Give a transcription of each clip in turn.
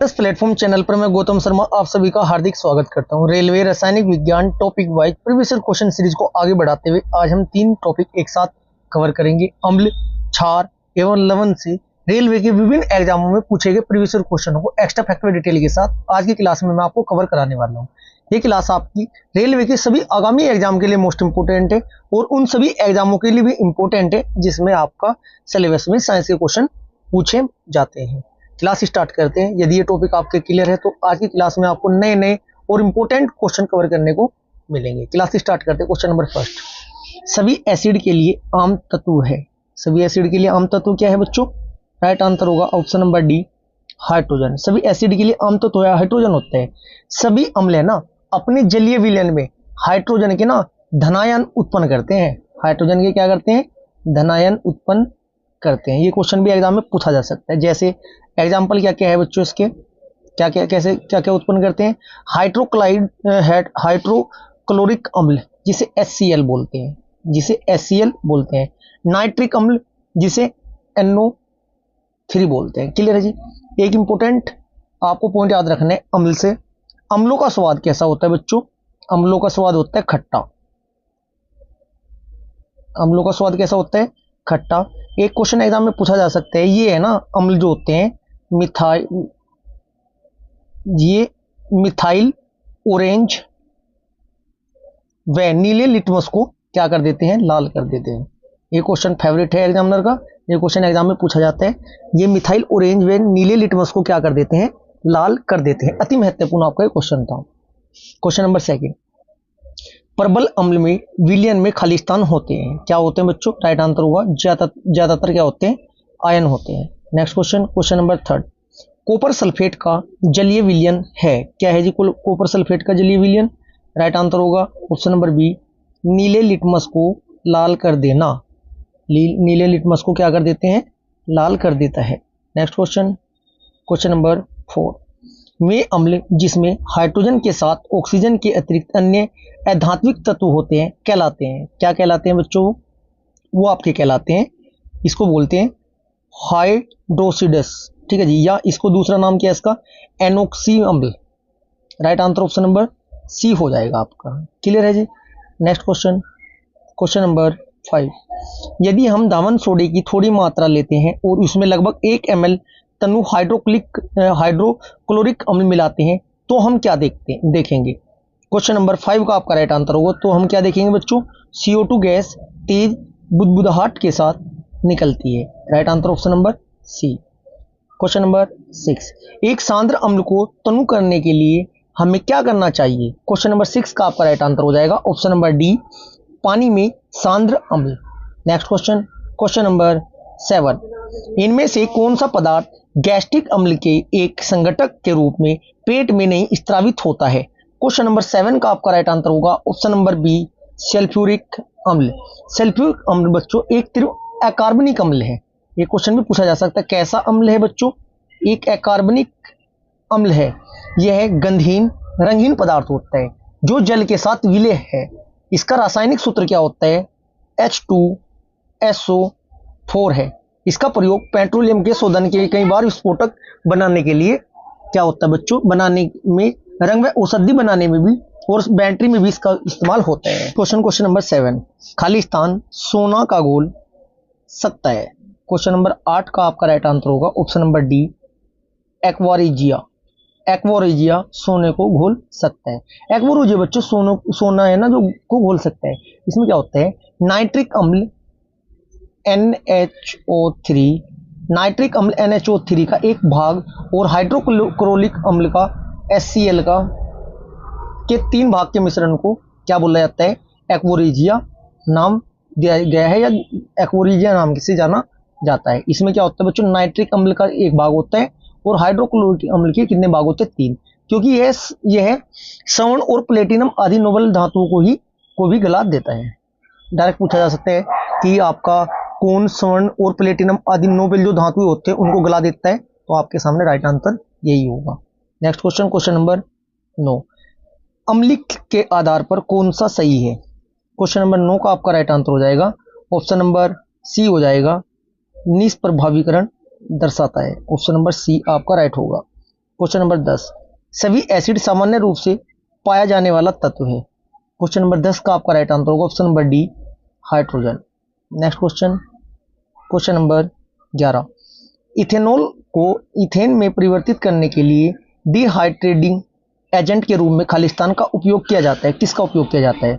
इस platform channel पर मैं गौतम शर्मा आप सभी का हार्दिक स्वागत करता हूं। रेलवे रासायनिक विज्ञान topic wise previous question series को आगे बढ़ाते हुए आज हम 3 टॉपिक एक साथ कवर करेंगे। अम्ल, क्षार एवं लवण से रेलवे के विभिन्न एग्जामों में पूछे गए प्रीवियस क्वेश्चनों को एक्स्ट्रा फैक्टर डिटेल के साथ आज की क्लास में मैं आपको कवर कराने वाला हूँ। ये क्लास आपकी रेलवे के सभी आगामी एग्जाम के लिए मोस्ट इंपोर्टेंट है और उन सभी एग्जामों के लिए भी इंपोर्टेंट है जिसमें आपका सिलेबस में साइंस के क्वेश्चन पूछे जाते हैं। क्लास स्टार्ट करते हैं। यदि ये टॉपिक आपके क्लियर है तो आज की क्लास में आपको नए नए और इंपॉर्टेंट क्वेश्चन कवर करने को मिलेंगे। क्लास स्टार्ट करते हैं। क्वेश्चन नंबर फर्स्ट, सभी एसिड के लिए आम तत्व है। सभी एसिड के लिए आम तत्व क्या है बच्चों? राइट आंसर होगा ऑप्शन नंबर डी, हाइड्रोजन। सभी एसिड के लिए आम तत्व हाइड्रोजन होता है। सभी अम्ल है ना अपने जलीय विलयन में हाइड्रोजन के ना धनायन उत्पन्न करते हैं। हाइड्रोजन के क्या करते हैं? धनायन उत्पन्न करते हैं। ये क्वेश्चन भी एग्जाम में पूछा जा सकता है। जैसे एग्जाम्पल क्या क्या है बच्चों इसके, क्या क्या कैसे क्या क्या उत्पन्न करते हैं? हाइड्रोक्लोरिक अम्ल जिसे HCl बोलते हैं, जिसे HCl बोलते हैं। नाइट्रिक अम्ल जिसे NO3 बोलते हैं। क्लियर है जी। एक इंपॉर्टेंट आपको पॉइंट याद रखना है अम्ल से, अम्लों का स्वाद कैसा होता है बच्चों? अम्लों का स्वाद होता है खट्टा। अम्लों का स्वाद कैसा होता है? खट्टा। एक क्वेश्चन एग्जाम में पूछा जा सकता है, ये है ना अम्ल जो होते हैं मिथाइल ऑरेंज व नीले लिटमस को क्या कर देते हैं? लाल कर देते हैं। ये क्वेश्चन फेवरेट है एग्जामिनर का। ये क्वेश्चन एग्जाम में पूछा जाता है, ये मिथाइल ऑरेंज व नीले लिटमस को क्या कर देते हैं? लाल कर देते हैं। अति महत्वपूर्ण आपका ये क्वेश्चन था। क्वेश्चन नंबर सेकंड, प्रबल अम्ल में विलयन में खालिस्तान होते हैं। क्या होते हैं बच्चों? राइट आंसर होगा ज्यादातर क्या होते हैं? आयन होते हैं। Next question, question number third, copper sulphate का जलीय विलयन है। क्या है जी कॉपर सल्फेट का जलीय विलयन? राइट आंसर होगा ऑप्शन नंबर बी, नीले लिटमस को लाल कर देना। नीले लिटमस को क्या कर देते हैं? लाल कर देता है। नेक्स्ट क्वेश्चन, क्वेश्चन नंबर 4, वे अम्ल जिसमें हाइड्रोजन के साथ ऑक्सीजन के अतिरिक्त अन्य अधात्विक तत्व होते हैं कहलाते हैं। क्या कहलाते हैं बच्चों? वो आपके कहलाते हैं, इसको बोलते हैं हाइड्रोसिडस। ठीक है जी। या इसको दूसरा नाम क्या है इसका? एनोक्सी अम्ल। Right answer option number C हो जाएगा आपका। क्लियर है जी। नेक्स्ट क्वेश्चन, क्वेश्चन नंबर 5, यदि हम दावन सोडे की थोड़ी मात्रा लेते हैं और उसमें लगभग 1 ml तनु हाइड्रोक्लोरिक अम्ल मिलाते हैं तो हम क्या देखेंगे? क्वेश्चन नंबर 5 का आपका राइट आंसर होगा। तो हम क्या देखेंगे बच्चों? CO2 गैस तेज बुदबुदाहट के साथ निकलती है। Right answer option number C. Question number 6, एक सांद्र अम्ल को तनु करने के लिए हमें क्या करना चाहिए? क्वेश्चन नंबर 6 का आपका राइट आंसर हो जाएगा ऑप्शन नंबर डी, पानी में सांद्र अम्ल। नेक्स्ट क्वेश्चन, क्वेश्चन नंबर 7, इनमें से कौन सा पदार्थ गैस्ट्रिक अम्ल के एक संघटक के रूप में पेट में नहीं स्त्रावित होता है? क्वेश्चन नंबर 7 का आपका राइट आंसर होगा ऑप्शन नंबर बी, सल्फ्यूरिक अम्ल। सल्फ्यूरिक अम्ल बच्चों एक अकार्बनिक अम्ल है। ये क्वेश्चन भी पूछा जा सकता है, कैसा अम्ल है बच्चों? एक अकार्बनिक अम्ल है। यह गंधहीन रंगीन पदार्थ होता है जो जल के साथ विलय है। इसका रासायनिक सूत्र क्या होता है? H2SO4 है। इसका प्रयोग पेट्रोलियम के शोधन के कई बार विस्फोटक बनाने के लिए क्या होता है बच्चों? बनाने में, रंग व औषधि बनाने में भी और बैटरी में भी इसका इस्तेमाल होता है। क्वेश्चन नंबर 7, खालिस्तान सोना का घोल सकता है। क्वेश्चन नंबर 8 का आपका राइट आंसर होगा option number D, aqua regia. Aqua regia सोने को घोल सकता है। एक्वारिजिया बच्चों सोना है ना जो को घोल सकता है। इसमें क्या होता है? नाइट्रिक अम्ल NHO3, नाइट्रिक अम्ल NHO3 का एक भाग और हाइड्रोक्लोरिक अम्ल का HCl का के 3 भाग के मिश्रण को क्या बोला जाता है? एक्वारिजिया नाम दिया गया है या एक्वारिजिया नाम से जाना जाता है। इसमें क्या होता है बच्चों? नाइट्रिक अम्ल का एक भाग होता है और हाइड्रोक्लोरिक अम्ल के कितने भाग होते हैं? 3, क्योंकि यह स्वर्ण और प्लेटिनम आदि नोबल धातुओं को भी गला देता है। डायरेक्ट पूछा जा सकता है कि आपका कौन स्वर्ण और प्लेटिनम आदि नोबेल जो धातु होते हैं उनको गला देता है? तो आपके सामने राइट आंसर यही होगा। नेक्स्ट क्वेश्चन, क्वेश्चन नंबर 9, अम्लिक के आधार पर कौन सा सही है? क्वेश्चन नंबर 9 का आपका राइट आंसर हो जाएगा ऑप्शन नंबर सी हो जाएगा, निष्प्रभावीकरण दर्शाता है। ऑप्शन नंबर सी आपका राइट होगा। क्वेश्चन नंबर 10, सभी एसिड सामान्य रूप से पाया जाने वाला तत्व है। क्वेश्चन नंबर 10 का आपका राइट आंसर होगा option number D, hydrogen. Next question, question number 11, ethanol को इथेन में परिवर्तित करने के लिए डिहाइड्रेटिंग एजेंट के रूप में खालिस्तान का उपयोग किया जाता है। किसका उपयोग किया जाता है?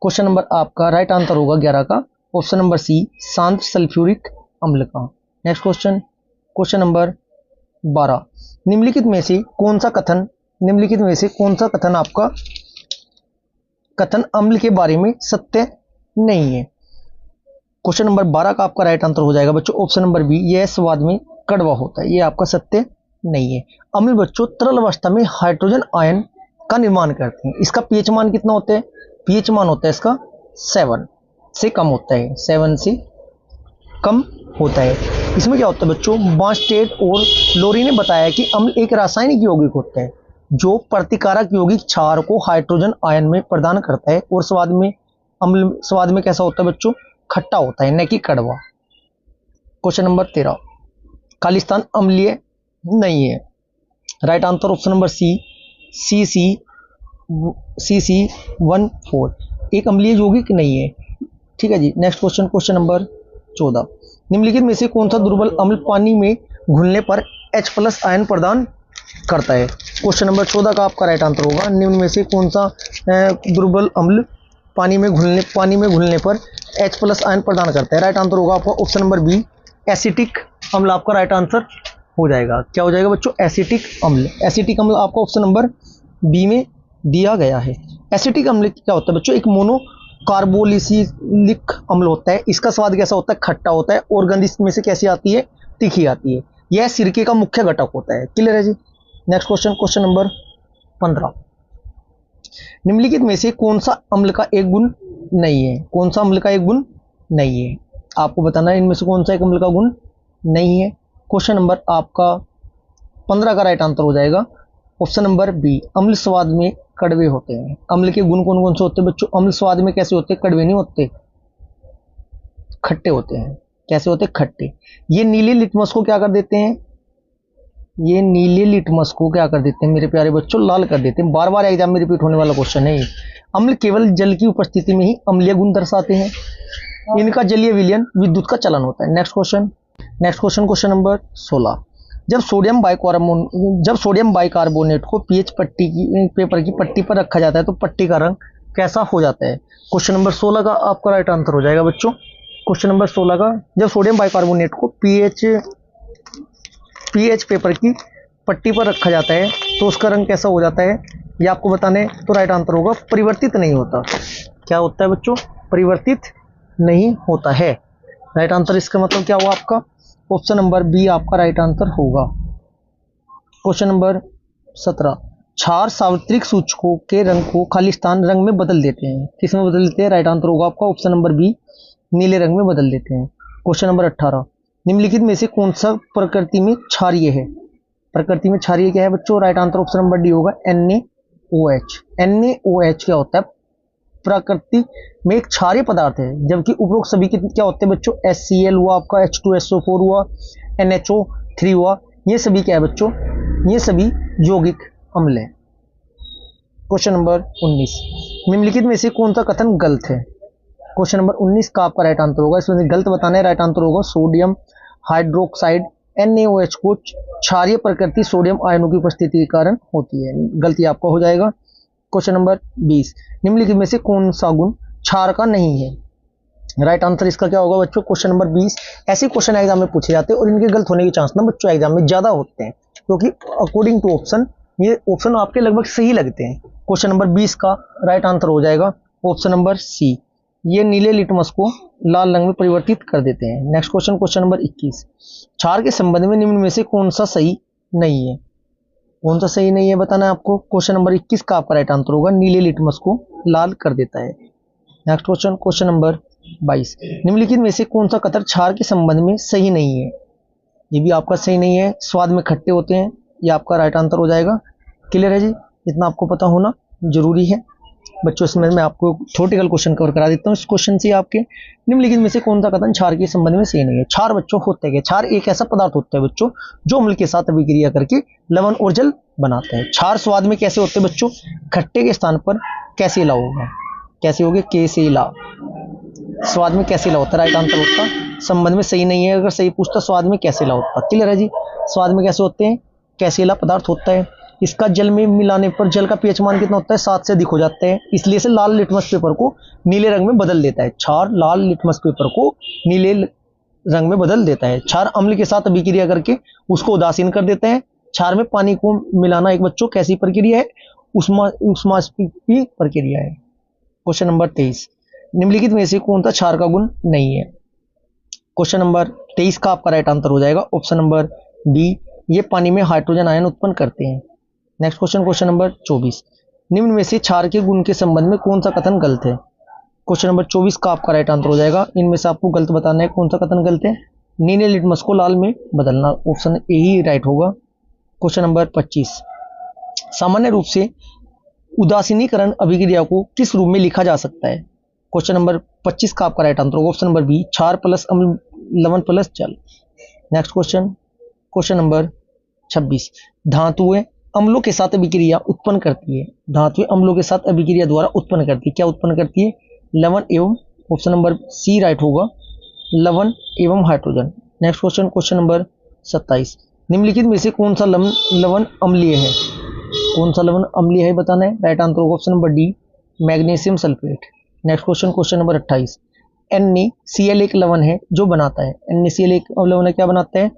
क्वेश्चन नंबर आपका राइट आंसर होगा 11 का ऑप्शन नंबर सी, शांत सल्फ्यूरिक अम्ल का। नेक्स्ट क्वेश्चन, क्वेश्चन नंबर 12, निम्नलिखित में से कौन सा कथन आपका कथन अम्ल के बारे में सत्य नहीं है? क्वेश्चन नंबर 12 का आपका राइट आंसर हो जाएगा बच्चों ऑप्शन नंबर बी, यह स्वाद में कड़वा होता है। ये आपका सत्य नहीं है। अम्ल बच्चों तरल अवस्था में हाइड्रोजन आयन का निर्माण करते हैं। इसका पीएच मान कितना होता है? पीएच मान होता है इसका 7 से कम होता है, 7 से कम होता है। इसमें क्या होता है बच्चों, बास्टेड और लोरी ने बताया कि अम्ल एक रासायनिक यौगिक होता है जो प्रतिकारक यौगिक क्षार को हाइड्रोजन आयन में प्रदान करता है और स्वाद में कैसा होता है बच्चों? खट्टा होता है, न कि कड़वा। क्वेश्चन नंबर 13, खालिस्तान अम्लीय नहीं है। Right answer option number C, CC14 एक अम्लीय यौगिक नहीं है। ठीक है जी। नेक्स्ट क्वेश्चन, क्वेश्चन नंबर 14, निम्नलिखित में से कौन सा दुर्बल अम्ल पानी में घुलने पर H+ आयन प्रदान करता है? क्वेश्चन नंबर 14 का आपका राइट आंसर होगा, निम्न में से कौन सा दुर्बल अम्ल पानी में घुलने पर H+ आयन प्रदान करता है? राइट आंसर होगा आपका ऑप्शन नंबर बी, एसिटिक अम्ल आपका राइट आंसर हो जाएगा। क्या हो जाएगा बच्चों? एसिटिक अम्ल। एसिटिक अम्ल आपका ऑप्शन नंबर बी में दिया गया है। एसिटिक अम्ल क्या होता है बच्चों? एक मोनो कार्बोलिसिलिक अम्ल होता है। इसका स्वाद कैसा होता है? खट्टा होता है और गंध इसमें से कैसी आती है? तीखी आती है। यह सिरके का मुख्य घटक होता है। क्लियर है जी। नेक्स्ट क्वेश्चन, क्वेश्चन नंबर 15, निम्नलिखित में से कौन सा अम्ल का एक गुण नहीं है? कौन सा अम्ल का एक गुण नहीं है? आपको बताना है इनमें से कौन सा एक अम्ल का गुण नहीं है। क्वेश्चन नंबर आपका 15 का राइट आंसर हो जाएगा ऑप्शन नंबर बी, अम्ल स्वाद में कड़वे होते हैं। अम्ल के गुण कौन कौन से होते हैं बच्चों? अम्ल स्वाद में कैसे होते हैं? कड़वे नहीं होते, खट्टे होते हैं। कैसे होते हैं? खट्टे। ये नीले लिटमस को क्या कर देते हैं? मेरे प्यारे बच्चों? लाल कर देते हैं। बार बार एग्जाम में रिपीट होने वाला क्वेश्चन है। अम्ल केवल जल की उपस्थिति में ही अम्लीय गुण दर्शाते हैं। इनका जलीय विलयन विद्युत का चलन होता है। नेक्स्ट क्वेश्चन, क्वेश्चन नंबर 16, जब सोडियम बाइकार्बोनेट को पीएच पेपर की पट्टी पर रखा जाता है तो पट्टी का रंग कैसा हो जाता है? क्वेश्चन नंबर 16 का आपका राइट आंसर हो जाएगा बच्चों। क्वेश्चन नंबर 16 का, जब सोडियम बाइकार्बोनेट को पीएच पेपर की पट्टी पर रखा जाता है तो उसका रंग कैसा हो जाता है? ये आपको बताने तो राइट आंसर होगा परिवर्तित नहीं होता। क्या होता है बच्चों? परिवर्तित नहीं होता है। राइट आंसर इसका मतलब क्या हुआ आपका? ऑप्शन नंबर बी आपका राइट आंसर होगा। क्वेश्चन नंबर 17, क्षार सावित्रिक सूचकों के रंग को खालिस्तान रंग में बदल देते हैं। किस में बदल देते हैं? राइट आंसर होगा आपका ऑप्शन नंबर बी, नीले रंग में बदल देते हैं। क्वेश्चन नंबर 18, निम्नलिखित में से कौन सा प्रकृति में क्षारीय है? प्रकृति में क्षारीय क्या है बच्चों? Right answer option number D होगा, NaOH। NaOH क्या होता है? प्रकृति में एक क्षारीय पदार्थ है, जबकि उपरोक्त सभी क्या होते हैं बच्चों? HCl हुआ आपका, H2SO4 हुआ, NHO3 हुआ। ये सभी क्या है बच्चों? ये सभी यौगिक अम्ल है। क्वेश्चन नंबर 19, निम्नलिखित में से कौन सा कथन गलत है? क्वेश्चन नंबर 19 का आपका राइट आंसर होगा, इसमें गलत बताना है। राइट आंसर होगा सोडियम हाइड्रोक्साइड NaOH को क्षारीय प्रकृति सोडियम आयनों की उपस्थिति के कारण होती है। गलती आपका हो जाएगा। क्वेश्चन नंबर 20, निम्नलिखित में से कौन सा गुण क्षार का नहीं है? राइट आंसर इसका क्या होगा बच्चों? Question number 20। ऐसे क्वेश्चन एग्जाम में पूछे जाते हैं और इनके गलत होने के चांस ना बच्चों एग्जाम में ज्यादा होते हैं, क्योंकि अकॉर्डिंग टू ऑप्शन ये ऑप्शन आपके लगभग सही लगते हैं। क्वेश्चन नंबर 20 का राइट आंसर हो जाएगा ऑप्शन नंबर सी, ये नीले लिटमस को लाल रंग में परिवर्तित कर देते हैं। नेक्स्ट क्वेश्चन, क्वेश्चन नंबर 21, क्षार के संबंध में निम्न में से कौन सा सही नहीं है? कौन सा सही नहीं है बताना है आपको। क्वेश्चन नंबर 21 का आपका राइट आंसर होगा, नीले लिटमस को लाल कर देता है। नेक्स्ट क्वेश्चन, क्वेश्चन नंबर 22, निम्नलिखित में से कौन सा कतर क्षार के संबंध में सही नहीं है? ये भी आपका सही नहीं है, स्वाद में खट्टे होते हैं। ये आपका राइट आंसर हो जाएगा। क्लियर है जी, इतना आपको पता होना जरूरी है। बच्चों इसमें मैं आपको थ्योरेटिकल क्वेश्चन कवर करा देता हूँ। इस क्वेश्चन से आपके निम्नलिखित में से कौन सा कथन क्षार के संबंध में सही नहीं है। क्षार बच्चों होते हैं, क्षार एक ऐसा पदार्थ होता है बच्चों जो अम्ल के साथ अभिक्रिया करके लवण और जल बनाते हैं। क्षार स्वाद में कैसे होते हैं बच्चों, खट्टे के स्थान पर कैसेला होगा, कैसे होगे, केसेला। स्वाद में कैसेला होता है, राइट आंसर होता। संबंध में सही नहीं है, अगर सही पूछता स्वाद में कैसेला होता। क्लियर है जी, स्वाद में कैसे होते हैं, कैसेला पदार्थ होता है। इसका जल में मिलाने पर जल का पीएच मान कितना होता है, 7 से अधिक हो जाता है, इसलिए से लाल लिटमस पेपर को नीले रंग में बदल देता है। क्षार लाल लिटमस पेपर को नीले रंग में बदल देता है। क्षार अम्ल के साथ अभिक्रिया करके उसको उदासीन कर देते हैं। क्षार में पानी को मिलाना एक बच्चों कैसी प्रक्रिया है, उष्मास्फीति प्रक्रिया है। क्वेश्चन नंबर 23, निम्नलिखित में से कौन सा क्षार का गुण नहीं है। क्वेश्चन नंबर 23 का आपका राइट आंसर हो जाएगा ऑप्शन नंबर बी, ये पानी में हाइड्रोजन आयन उत्पन्न करते हैं। नेक्स्ट क्वेश्चन, क्वेश्चन नंबर 24, निम्न में से क्षार के गुण के संबंध में कौन सा कथन गलत है। क्वेश्चन नंबर 24 का आपका राइट आंसर हो जाएगा, इनमें से आपको गलत बताना है कौन सा कथन गलत है। नीले लिटमस को लाल में बदलना, ऑप्शन ए ही राइट होगा। क्वेश्चन नंबर 25, सामान्य रूप से उदासीनीकरण अभिक्रिया को किस रूप में लिखा जा सकता है। क्वेश्चन नंबर 25 का आपका राइट आंसर होगा ऑप्शन नंबर बी, क्षार प्लस अम्ल लवण प्लस जल। नेक्स्ट क्वेश्चन, क्वेश्चन नंबर 26, धातुएं अम्लों के साथ अभिक्रिया उत्पन्न करती है। धातुएं अम्लों के साथ अभिक्रिया द्वारा उत्पन्न करती है, क्या उत्पन्न करती है, लवण एवं, ऑप्शन नंबर सी राइट होगा, लवण एवं hydrogen. Next question, question number 27, निम्नलिखित में से कौन सा लवण अम्लीय है। कौन सा लवण अम्लीय है बताना है, राइट आंसर होगा option number D, magnesium sulphate. Next question, question number 28, NaCl एक लवण है जो बनाता है, NaCl एक लवण है क्या बनाता है,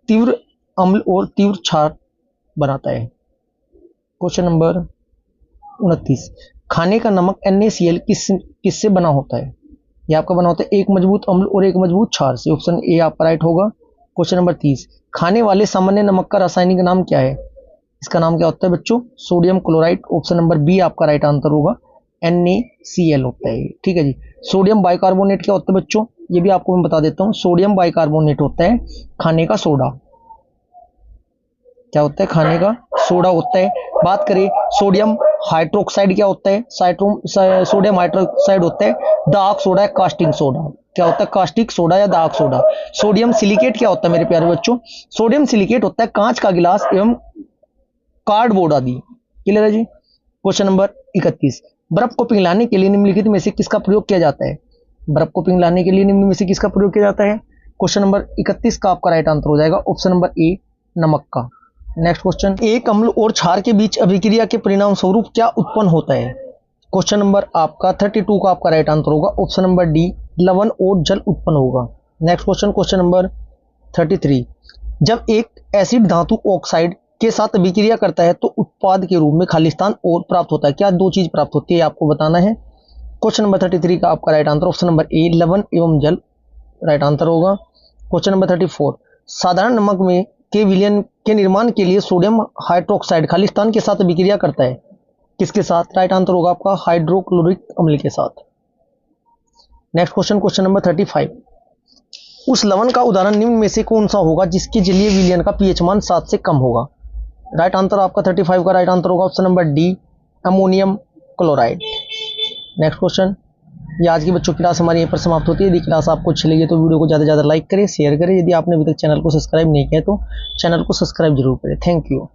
तीव्र अम्ल और तीव्र क्षार बनाता है। क्वेश्चन नंबर 29, खाने का नमक NaCl किससे बना होता है। यह आपका बना होता है एक मजबूत अम्ल और एक मजबूत क्षार से, ऑप्शन ए आपका राइट होगा। क्वेश्चन नंबर 30, खाने वाले सामान्य नमक का रासायनिक नाम क्या है। इसका नाम क्या होता है बच्चों, sodium chloride, option number B आपका राइट आंसर होगा, NaCl होता है। ठीक है जी, सोडियम बाइकार्बोनेट क्या होता है बच्चों, ये भी आपको मैं बता देता हूँ, सोडियम बाइकार्बोनेट होता है खाने का सोडा। क्या होता है, खाने का सोडा होता है। बात करें सोडियम हाइड्रोक्साइड क्या होता है, सोडियम हाइड्रोक्साइड होता है दाहक सोडा या कास्टिक सोडा। क्या होता है, कास्टिक सोडा या दाहक सोडा। सोडियम सिलिकेट क्या होता है मेरे प्यारे बच्चों, सोडियम सिलिकेट होता है कांच का गिलास एवं कार्डबोर्ड आदि। क्लियर है जी। क्वेश्चन नंबर 31, बर्फ को पिघलाने के लिए निम्नलिखित में से किसका प्रयोग किया जाता है। बर्फ को पिघलाने के लिए निम्न में से किसका प्रयोग किया जाता है। क्वेश्चन नंबर 31 का आपका राइट आंसर हो जाएगा ऑप्शन नंबर ए, नमक का। नेक्स्ट क्वेश्चन, एक अम्ल और क्षार के बीच अभिक्रिया के परिणाम स्वरूप क्या उत्पन्न होता है। क्वेश्चन नंबर आपका 32 का आपका राइट आंसर होगा ऑप्शन नंबर डी, लवण और जल उत्पन्न होगा। नेक्स्ट क्वेश्चन, क्वेश्चन नंबर 33, जब एक एसिड धातु ऑक्साइड के साथ अभिक्रिया करता है तो उत्पाद के रूप में खालिस्तान और प्राप्त होता है। क्या दो चीज प्राप्त होती है आपको बताना है। क्वेश्चन नंबर 33 का आपका right answer option number A, लवण एवं जल राइट आंसर होगा। क्वेश्चन नंबर 34, साधारण नमक में के विलयन के निर्माण के लिए सोडियम हाइड्रोक्साइड खालिस्तान के साथ अभिक्रिया करता है, किसके साथ, राइट आंसर होगा आपका हाइड्रोक्लोरिक अम्ल के साथ। नेक्स्ट क्वेश्चन, क्वेश्चन नंबर 35, उस लवण का उदाहरण निम्न में से कौन सा होगा जिसके जलीय विलयन का पीएच मान 7 से कम होगा। राइट आंसर आपका 35 का राइट आंसर होगा option number D, ammonium chloride. Next question, ये आज की बच्चों की क्लास हमारी यहीं पर समाप्त होती है। यदि क्लास आपको अच्छी लगी तो वीडियो को ज़्यादा से ज़्यादा लाइक करें, शेयर करें। यदि आपने अभी तक चैनल को सब्सक्राइब नहीं किया तो चैनल को सब्सक्राइब जरूर करें। Thank you.